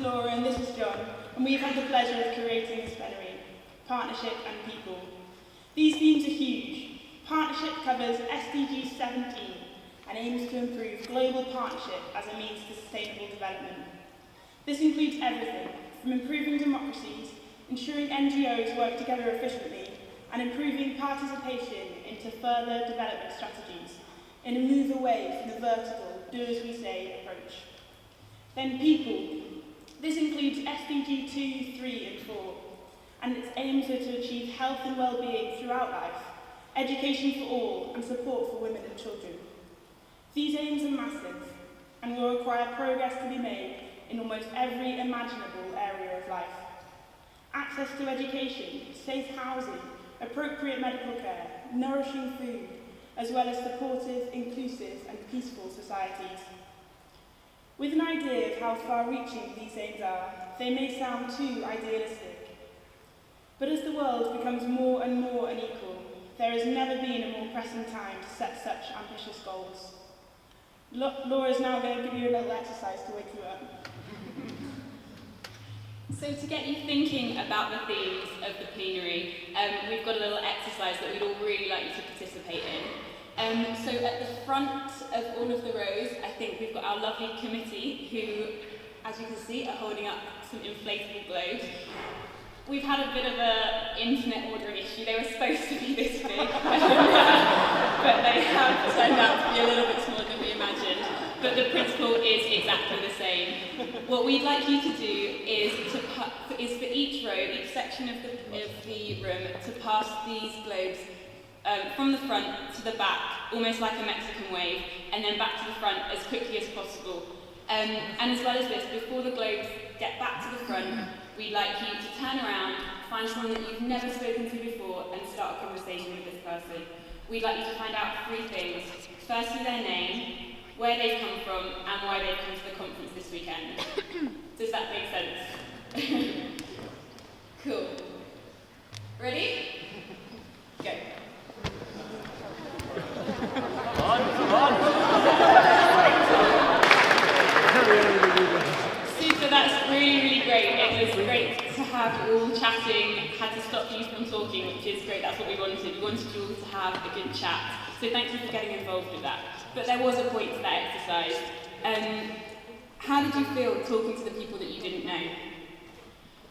Laura and this is John, and we've had the pleasure of curating this plenary, Partnership and People. These themes are huge. Partnership covers SDG 17 and aims to improve global partnership as a means to sustainable development. This includes everything, from improving democracies, ensuring NGOs work together efficiently, and improving participation into further development strategies in a move away from the vertical, do-as-we-say approach. Then people. This includes SDG 2, 3 and 4, and its aims are to achieve health and well-being throughout life, education for all, and support for women and children. These aims are massive, and will require progress to be made in almost every imaginable area of life. Access to education, safe housing, appropriate medical care, nourishing food, as well as supportive, inclusive, and peaceful societies. With an idea of how far-reaching these aims are, they may sound too idealistic. But as the world becomes more and more unequal, there has never been a more pressing time to set such ambitious goals. Laura's now going to give you a little exercise to wake you up. So to get you thinking about the themes of the plenary, we've got a little exercise that we'd all really like you to participate in. So at the front of all of the rows, I think we've got our lovely committee who, as you can see, are holding up some inflatable globes. We've had a bit of an internet ordering issue. They were supposed to be this big, but they have turned out to be a little bit smaller than we imagined. But the principle is exactly the same. What we'd like you to do is for each row, each section of the room, to pass these globes from the front to the back, almost like a Mexican wave, and then back to the front as quickly as possible. And as well as this, before the globes get back to the front, we'd like you to turn around, find someone that you've never spoken to before, and start a conversation with this person. We'd like you to find out 3 things. Firstly, their name, where they've come from, and why they've come to the conference this weekend. Does that make sense? Cool. Ready? Go. Come on. Super, that's really great. It was great to have you all chatting, had to stop you from talking, which is great, that's what we wanted. We wanted you all to have a good chat. So thank you for getting involved with that. But there was a point to that exercise. How did you feel talking to the people that you didn't know?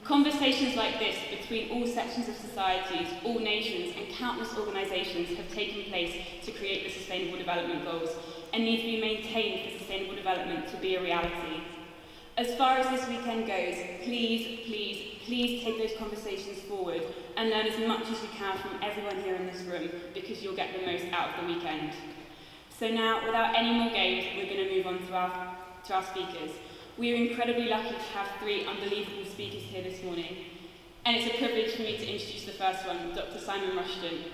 Conversations like this between all sections of societies, all nations, and countless organisations have taken place to create the Sustainable Development Goals and need to be maintained for sustainable development to be a reality. As far as this weekend goes, please take those conversations forward and learn as much as you can from everyone here in this room, because you'll get the most out of the weekend. So now, without any more games, we're going to move on to our speakers. We are incredibly lucky to have 3 unbelievable speakers here this morning. And it's a privilege for me to introduce the first one, Dr. Simon Rushton.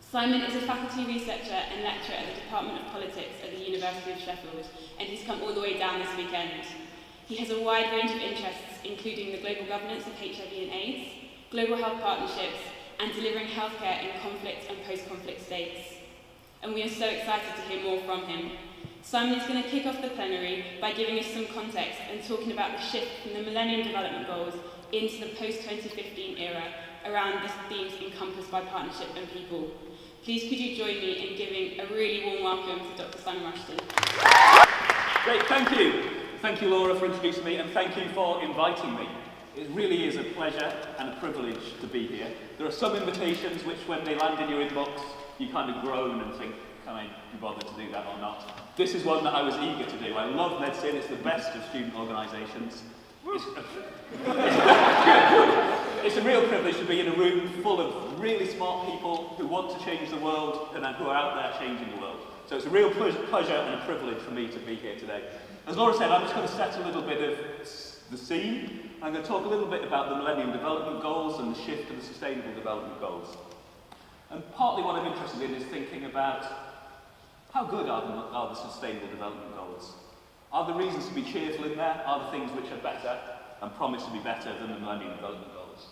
Simon is a faculty researcher and lecturer at the Department of Politics at the University of Sheffield, and he's come all the way down this weekend. He has a wide range of interests, including the global governance of HIV and AIDS, global health partnerships, and delivering healthcare in conflict and post-conflict states. And we are so excited to hear more from him. Simon is going to kick off the plenary by giving us some context and talking about the shift from the Millennium Development Goals into the post-2015 era around the themes encompassed by partnership and people. Please could you join me in giving a really warm welcome to Dr. Simon Rushton. Great, thank you. Thank you, Laura, for introducing me, and thank you for inviting me. It really is a pleasure and a privilege to be here. There are some invitations which, when they land in your inbox, you kind of groan and think, can I be bothered to do that or not? This is one that I was eager to do. I love Medsin, it's the best of student organisations. It's a real privilege to be in a room full of really smart people who want to change the world and who are out there changing the world. So it's a real pleasure and a privilege for me to be here today. As Laura said, I'm just going to set a little bit of the scene. I'm going to talk a little bit about the Millennium Development Goals and the shift to the Sustainable Development Goals. And partly what I'm interested in is thinking about how good are the Sustainable Development Goals? Are there reasons to be cheerful in there? Are there things which are better and promise to be better than the Millennium Development Goals?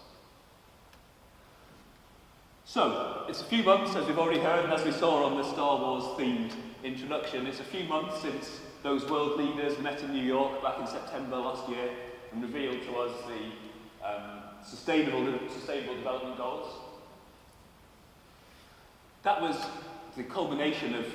So, it's a few months, as we've already heard, and as we saw on the Star Wars themed introduction, it's a few months since those world leaders met in New York back in September last year and revealed to us the sustainable development goals. That was the culmination of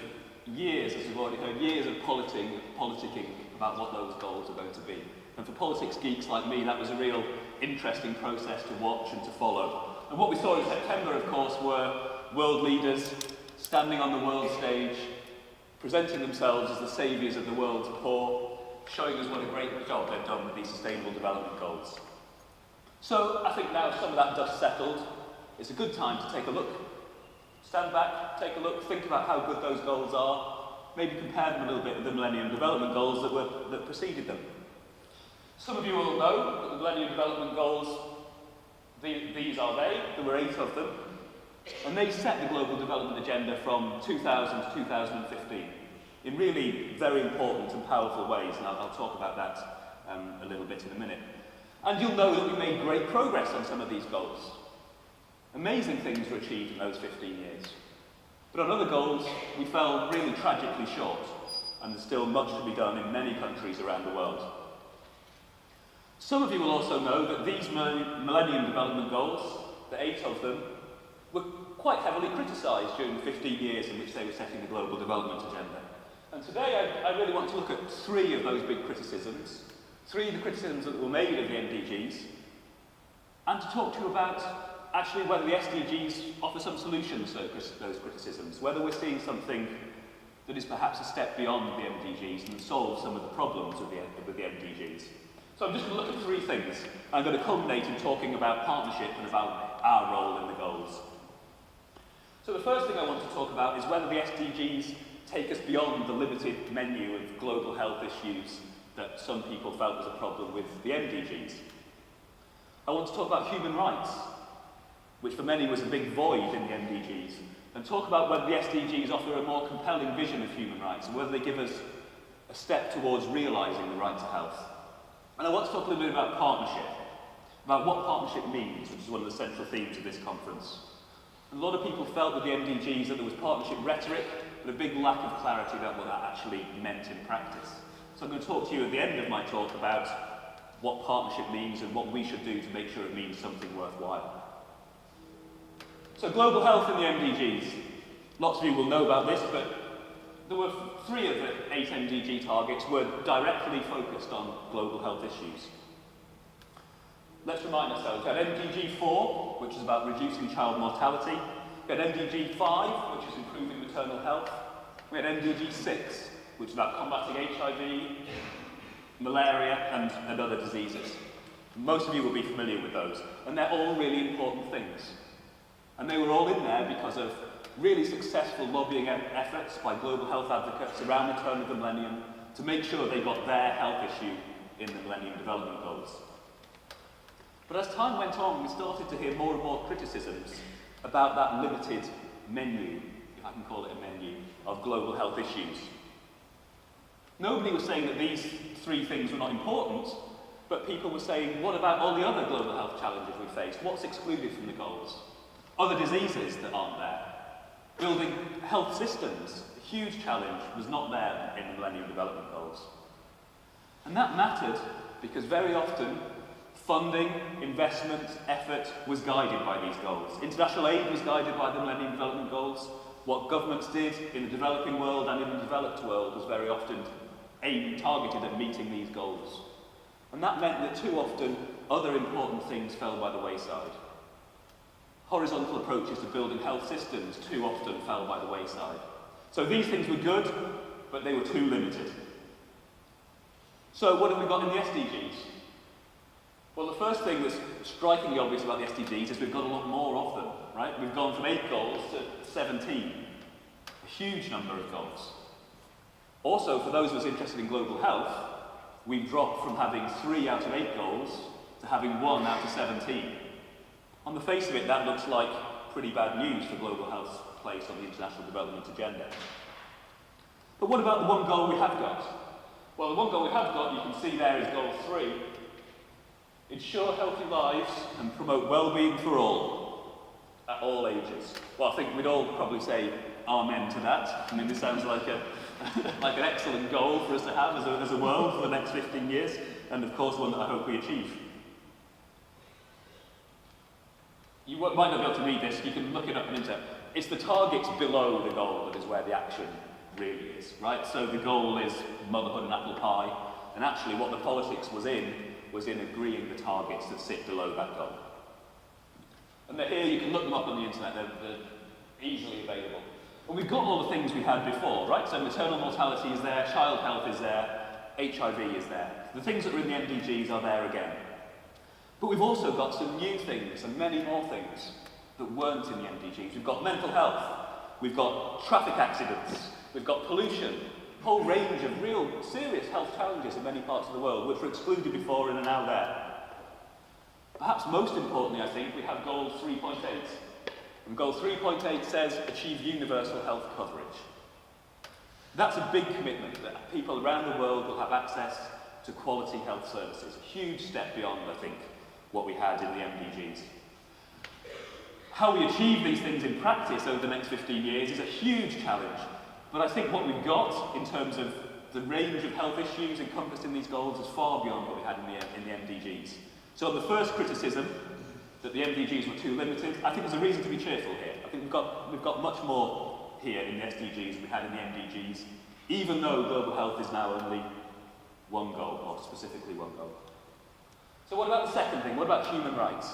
years, as we've already heard, years of politicking about what those goals are going to be. And for politics geeks like me, that was a real interesting process to watch and to follow. And what we saw in September, of course, were world leaders standing on the world stage, presenting themselves as the saviours of the world's poor, showing us what a great job they've done with these sustainable development goals. So I think now some of that dust settled, it's a good time to take a look. Stand back, take a look, think about how good those goals are, maybe compare them a little bit with the Millennium Development Goals that preceded them. Some of you will know that the Millennium Development Goals, these are they, there were 8 of them, and they set the global development agenda from 2000 to 2015 in really very important and powerful ways, and I'll talk about that a little bit in a minute. And you'll know that we made great progress on some of these goals. Amazing things were achieved in those 15 years. But on other goals, we fell really tragically short, and there's still much to be done in many countries around the world. Some of you will also know that these Millennium Development Goals, the 8 of them, were quite heavily criticised during the 15 years in which they were setting the global development agenda. And today I really want to look at 3 of those big criticisms, 3 of the criticisms that were made of the MDGs, and to talk to you about actually whether the SDGs offer some solutions to those criticisms, whether we're seeing something that is perhaps a step beyond the MDGs and solve some of the problems with the MDGs. So I'm just going to look at 3 things. I'm going to culminate in talking about partnership and about our role in the goals. So the first thing I want to talk about is whether the SDGs take us beyond the limited menu of global health issues that some people felt was a problem with the MDGs. I want to talk about human rights, which for many was a big void in the MDGs, and talk about whether the SDGs offer a more compelling vision of human rights and whether they give us a step towards realising the right to health. And I want to talk a little bit about partnership, about what partnership means, which is one of the central themes of this conference. And a lot of people felt with the MDGs that there was partnership rhetoric, but a big lack of clarity about what that actually meant in practice. So I'm going to talk to you at the end of my talk about what partnership means and what we should do to make sure it means something worthwhile. So global health in the MDGs. Lots of you will know about this, but there were 3 of the 8 MDG targets were directly focused on global health issues. Let's remind ourselves, we had MDG 4, which is about reducing child mortality. We had MDG 5, which is improving maternal health. We had MDG 6, which is about combating HIV, malaria, and other diseases. Most of you will be familiar with those, and they're all really important things. And they were all in there because of really successful lobbying efforts by global health advocates around the turn of the millennium to make sure they got their health issue in the Millennium Development Goals. But as time went on, we started to hear more and more criticisms about that limited menu, if I can call it a menu, of global health issues. Nobody was saying that these 3 things were not important, but people were saying, what about all the other global health challenges we face? What's excluded from the goals? Other diseases that aren't there. Building health systems, a huge challenge, was not there in the Millennium Development Goals. And that mattered because very often funding, investment, effort was guided by these goals. International aid was guided by the Millennium Development Goals. What governments did in the developing world and in the developed world was very often targeted at meeting these goals. And that meant that too often other important things fell by the wayside. Horizontal approaches to building health systems too often fell by the wayside. So these things were good, but they were too limited. So what have we got in the SDGs? Well, the first thing that's strikingly obvious about the SDGs is we've got a lot more of them, right? We've gone from 8 goals to 17. A huge number of goals. Also, for those of us interested in global health, we've dropped from having 3 out of 8 goals to having 1 out of 17. On the face of it, that looks like pretty bad news for global health's place on the international development agenda. But what about the one goal we have got? Well, the one goal we have got, you can see there, is goal 3. Ensure healthy lives and promote well-being for all, at all ages. Well, I think we'd all probably say amen to that. I mean, this sounds like like an excellent goal for us to have as a world for the next 15 years, and of course one that I hope we achieve. You might not be able to read this, you can look it up on the internet. It's the targets below the goal that is where the action really is, right? So the goal is motherhood and apple pie, and actually what the politics was in agreeing the targets that sit below that goal. And they're here, you can look them up on the internet, they're easily available. And we've got all the things we had before, right? So maternal mortality is there, child health is there, HIV is there. The things that were in the MDGs are there again. But we've also got some new things, and many more things, that weren't in the MDGs. We've got mental health, we've got traffic accidents, we've got pollution, a whole range of real serious health challenges in many parts of the world, which were excluded before and are now there. Perhaps most importantly, I think, we have goal 3.8. And goal 3.8 says achieve universal health coverage. That's a big commitment, that people around the world will have access to quality health services. A huge step beyond, I think, what we had in the MDGs. How we achieve these things in practice over the next 15 years is a huge challenge. But I think what we've got in terms of the range of health issues encompassed in these goals is far beyond what we had in the MDGs. So on the first criticism, that the MDGs were too limited, I think there's a reason to be cheerful here. I think we've got much more here in the SDGs than we had in the MDGs, even though global health is now only one goal, or specifically one goal. So what about the second thing? What about human rights?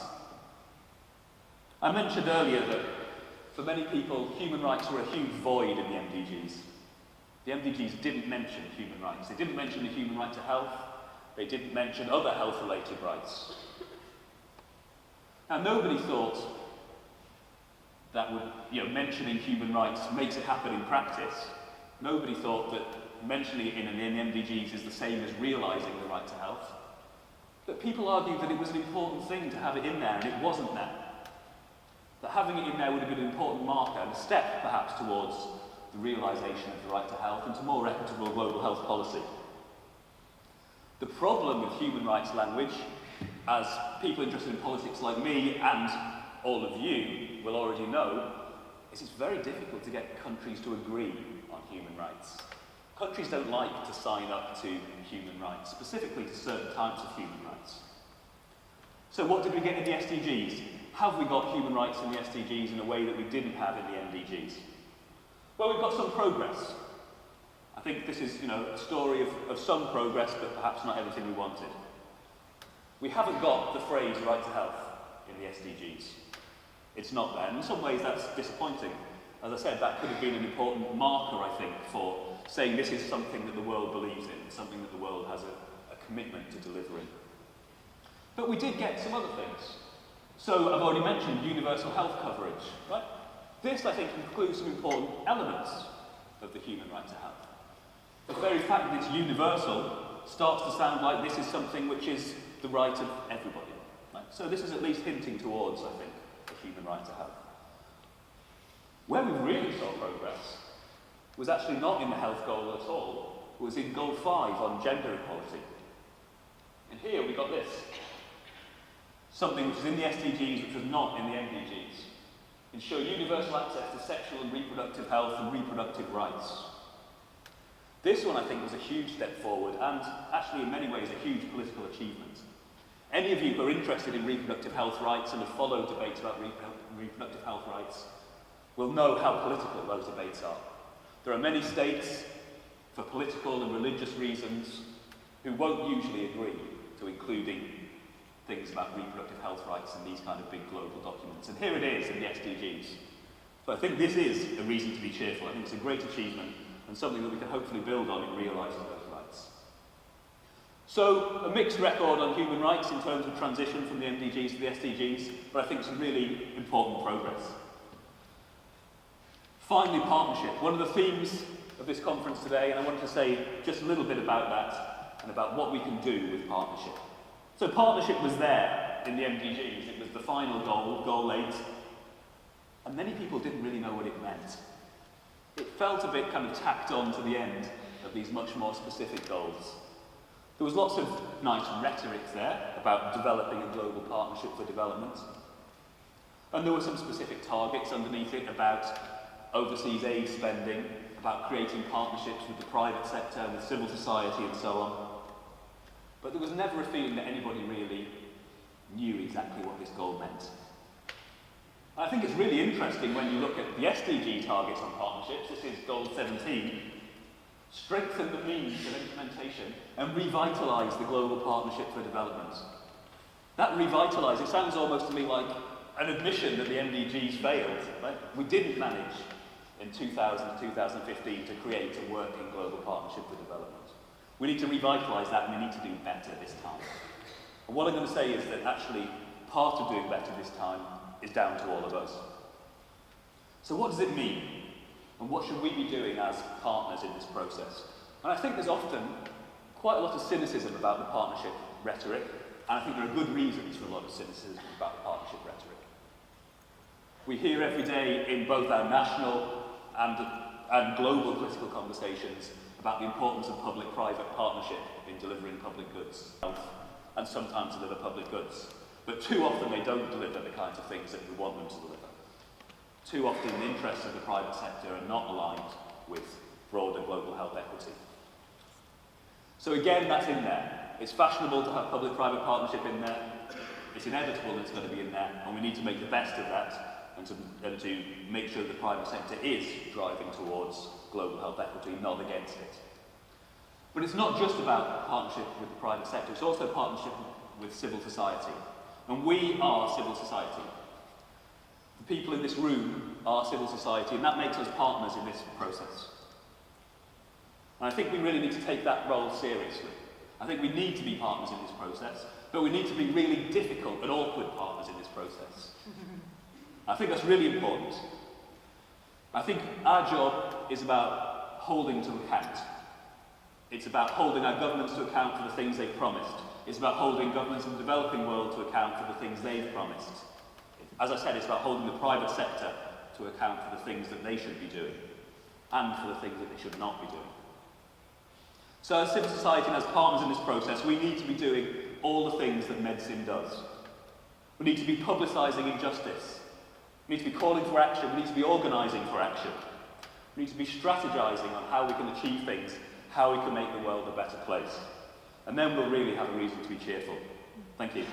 I mentioned earlier that for many people, human rights were a huge void in the MDGs. The MDGs didn't mention human rights. They didn't mention the human right to health. They didn't mention other health-related rights. Now, nobody thought that mentioning human rights makes it happen in practice. Nobody thought that mentioning it in the MDGs is the same as realising the right to health. But people argued that it was an important thing to have it in there, and it wasn't there. That having it in there would have been an important marker, and a step, perhaps, towards the realisation of the right to health and to more equitable global health policy. The problem with human rights language, as people interested in politics like me and all of you will already know, is it's very difficult to get countries to agree on human rights. Countries don't like to sign up to human rights, specifically to certain types of human rights. So what did we get in the SDGs? Have we got human rights in the SDGs in a way that we didn't have in the MDGs? Well, we've got some progress. I think this is, a story of some progress, but perhaps not everything we wanted. We haven't got the phrase right to health in the SDGs. It's not there. And in some ways that's disappointing. As I said, that could have been an important marker, I think, for saying this is something that the world believes in, something that the world has a commitment to delivering. But we did get some other things. So I've already mentioned universal health coverage, right? This, I think, includes some important elements of the human right to health. The very fact that it's universal starts to sound like this is something which is the right of everybody. Right? So this is at least hinting towards, I think, the human right to health. Where we really saw progress was actually not in the health goal at all. It was in goal 5 on gender equality. And here we got this. Something which is in the SDGs which was not in the MDGs. Ensure universal access to sexual and reproductive health and reproductive rights. This one, I think, was a huge step forward and actually in many ways a huge political achievement. Any of you who are interested in reproductive health rights and have followed debates about reproductive health rights will know how political those debates are. There are many states, for political and religious reasons, who won't usually agree to including things about reproductive health rights in these kind of big global documents. And here it is in the SDGs. So I think this is a reason to be cheerful. I think it's a great achievement and something that we can hopefully build on in realising those rights. So a mixed record on human rights in terms of transition from the MDGs to the SDGs, but I think some really important progress. Finally, partnership. One of the themes of this conference today, and I wanted to say just a little bit about that and about what we can do with partnership. So partnership was there in the MDGs. It was the final goal, goal 8, and many people didn't really know what it meant. It felt a bit kind of tacked on to the end of these much more specific goals. There was lots of nice rhetoric there about developing a global partnership for development. And there were some specific targets underneath it about overseas aid spending, about creating partnerships with the private sector, with civil society and so on. But there was never a feeling that anybody really knew exactly what this goal meant. I think it's really interesting when you look at the SDG targets on partnerships. This is goal 17. Strengthen the means of implementation and revitalise the global partnership for development. That revitalise, it sounds almost to me like an admission that the MDGs failed. Right? We didn't manage in 2000 to 2015 to create a working global partnership for development. We need to revitalise that, and we need to do better this time. And what I'm going to say is that actually part of doing better this time is down to all of us. So what does it mean? And what should we be doing as partners in this process? And I think there's often quite a lot of cynicism about the partnership rhetoric, and I think there are good reasons for a lot of cynicism about the partnership rhetoric. We hear every day in both our national and global political conversations about the importance of public-private partnership in delivering public goods, and sometimes deliver public goods. But too often they don't deliver the kinds of things that we want them to deliver. Too often the interests of the private sector are not aligned with broader global health equity. So again, that's in there. It's fashionable to have public-private partnership in there. It's inevitable that it's going to be in there, and we need to make the best of that and to make sure the private sector is driving towards global health equity, not against it. But it's not just about partnership with the private sector, it's also partnership with civil society. And we are civil society. The people in this room are civil society, and that makes us partners in this process. And I think we really need to take that role seriously. I think we need to be partners in this process, but we need to be really difficult and awkward partners in this process. I think that's really important. I think our job is about holding to account. It's about holding our governments to account for the things they've promised. It's about holding governments in the developing world to account for the things they've promised. As I said, it's about holding the private sector to account for the things that they should be doing and for the things that they should not be doing. So as civil society and as partners in this process, we need to be doing all the things that Medsin does. We need to be publicising injustice. We need to be calling for action. We need to be organising for action. We need to be strategising on how we can achieve things, how we can make the world a better place. And then we'll really have a reason to be cheerful. Thank you.